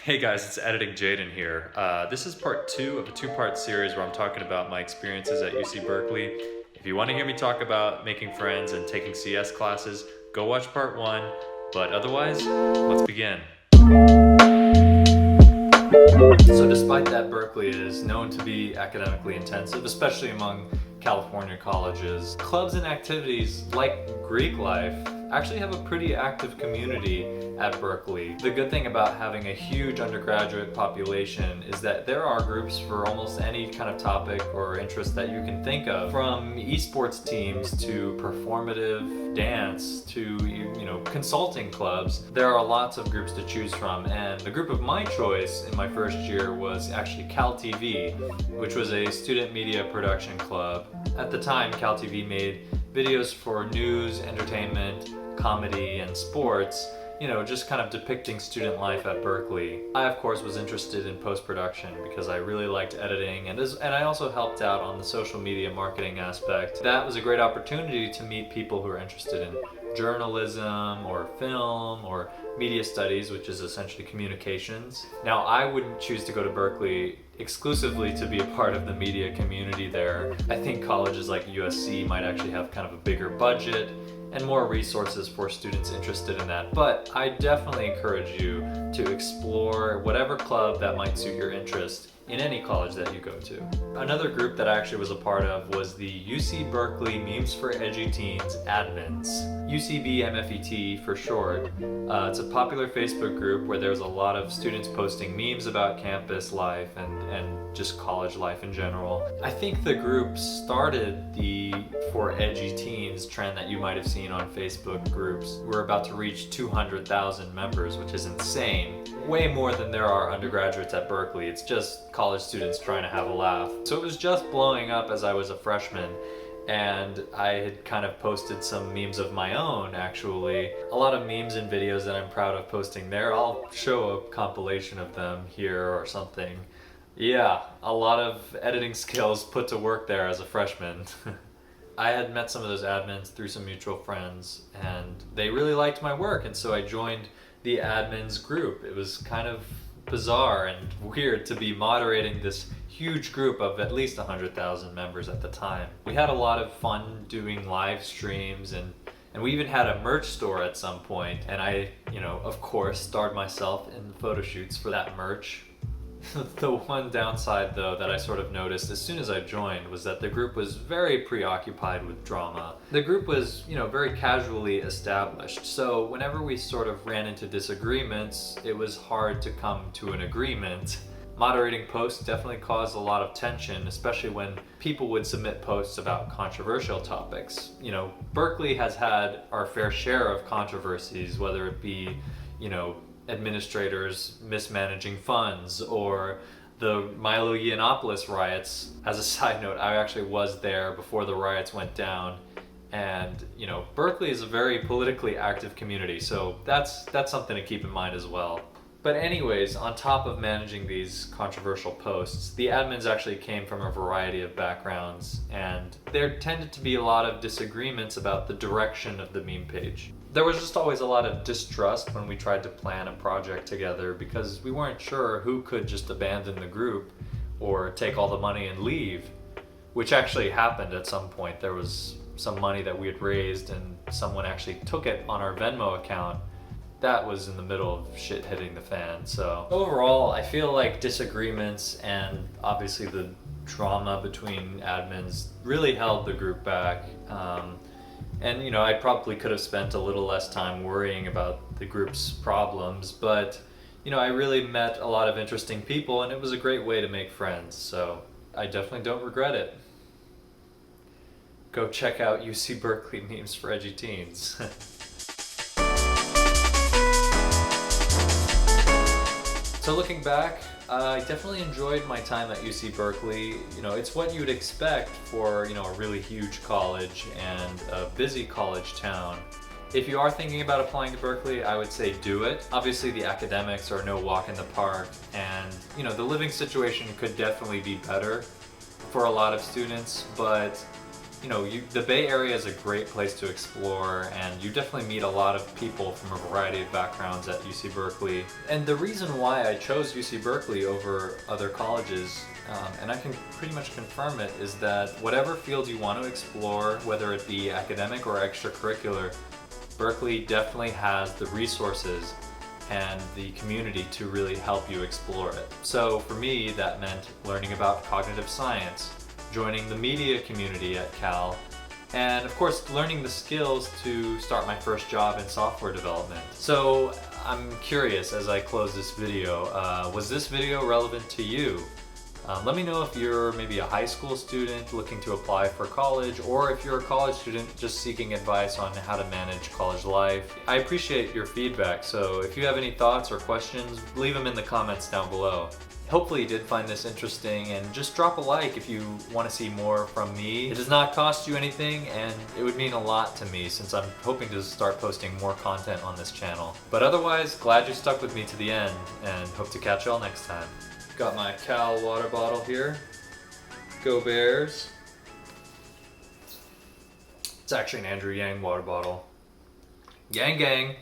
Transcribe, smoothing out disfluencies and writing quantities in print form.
Hey guys, it's Editing Jaden here. This is part two of a two-part series where I'm talking about my experiences at UC Berkeley. If you want to hear me talk about making friends and taking CS classes, go watch part one. But otherwise, let's begin. So despite that, Berkeley is known to be academically intensive, especially among California colleges. Clubs and activities like Greek life actually have a pretty active community at Berkeley. The good thing about having a huge undergraduate population is that there are groups for almost any kind of topic or interest that you can think of, from esports teams to performative dance to consulting clubs. There are lots of groups to choose from, and the group of my choice in my first year was actually Cal TV, which was a student media production club. At the time, Cal TV made videos for news, entertainment, comedy, and sports, just kind of depicting student life at Berkeley. I, of course, was interested in post-production because I really liked editing, and I also helped out on the social media marketing aspect. That was a great opportunity to meet people who are interested in journalism or film or media studies, which is essentially communications. Now, I wouldn't choose to go to Berkeley exclusively to be a part of the media community there. I think colleges like USC might actually have kind of a bigger budget and more resources for students interested in that. But I definitely encourage you to explore whatever club that might suit your interest in any college that you go to. Another group that I actually was a part of was the UC Berkeley Memes for Edgy Teens admins. UCB MFET for short. It's a popular Facebook group where there's a lot of students posting memes about campus life and just college life in general. I think the group started the For Edgy Teens trend that you might have seen on Facebook groups. We're about to reach 200,000 members, which is insane. Way more than there are undergraduates at Berkeley. It's just college students trying to have a laugh. So it was just blowing up as I was a freshman, and I had kind of posted some memes of my own, actually. A lot of memes and videos that I'm proud of posting there. I'll show a compilation of them here or something. Yeah, a lot of editing skills put to work there as a freshman. I had met some of those admins through some mutual friends, and they really liked my work, and so I joined the admins group. It was kind of bizarre and weird to be moderating this huge group of at least 100,000 members at the time. We had a lot of fun doing live streams, and we even had a merch store at some point, and I, of course, starred myself in the photo shoots for that merch. The one downside, though, that I sort of noticed as soon as I joined was that the group was very preoccupied with drama. The group was, very casually established, so whenever we sort of ran into disagreements, it was hard to come to an agreement. Moderating posts definitely caused a lot of tension, especially when people would submit posts about controversial topics. Berkeley has had our fair share of controversies, whether it be, administrators mismanaging funds or the Milo Yiannopoulos riots. As a side note, I actually was there before the riots went down, and Berkeley is a very politically active community, so that's something to keep in mind as well. But anyways, on top of managing these controversial posts, the admins actually came from a variety of backgrounds, and there tended to be a lot of disagreements about the direction of the meme page. There was just always a lot of distrust when we tried to plan a project together because we weren't sure who could just abandon the group or take all the money and leave, which actually happened at some point. There was some money that we had raised and someone actually took it on our Venmo account. That was in the middle of shit hitting the fan. So overall, I feel like disagreements and obviously the drama between admins really held the group back. And I probably could have spent a little less time worrying about the group's problems, but I really met a lot of interesting people, and it was a great way to make friends, so I definitely don't regret it. Go check out UC Berkeley Memes for Edgy Teens. So looking back, I definitely enjoyed my time at UC Berkeley. It's what you'd expect for, a really huge college and a busy college town. If you are thinking about applying to Berkeley, I would say do it. Obviously the academics are no walk in the park, and the living situation could definitely be better for a lot of students, but the Bay Area is a great place to explore, and you definitely meet a lot of people from a variety of backgrounds at UC Berkeley. And the reason why I chose UC Berkeley over other colleges, and I can pretty much confirm it, is that whatever field you want to explore, whether it be academic or extracurricular, Berkeley definitely has the resources and the community to really help you explore it. So for me, that meant learning about cognitive science, joining the media community at Cal, and of course learning the skills to start my first job in software development. So I'm curious, as I close this video, was this video relevant to you? Let me know if you're maybe a high school student looking to apply for college, or if you're a college student just seeking advice on how to manage college life. I appreciate your feedback, so if you have any thoughts or questions, leave them in the comments down below. Hopefully you did find this interesting, and just drop a like if you want to see more from me. It does not cost you anything, and it would mean a lot to me since I'm hoping to start posting more content on this channel. But otherwise, glad you stuck with me to the end, and hope to catch y'all next time. Got my Cal water bottle here. Go Bears. It's actually an Andrew Yang water bottle. Gang gang!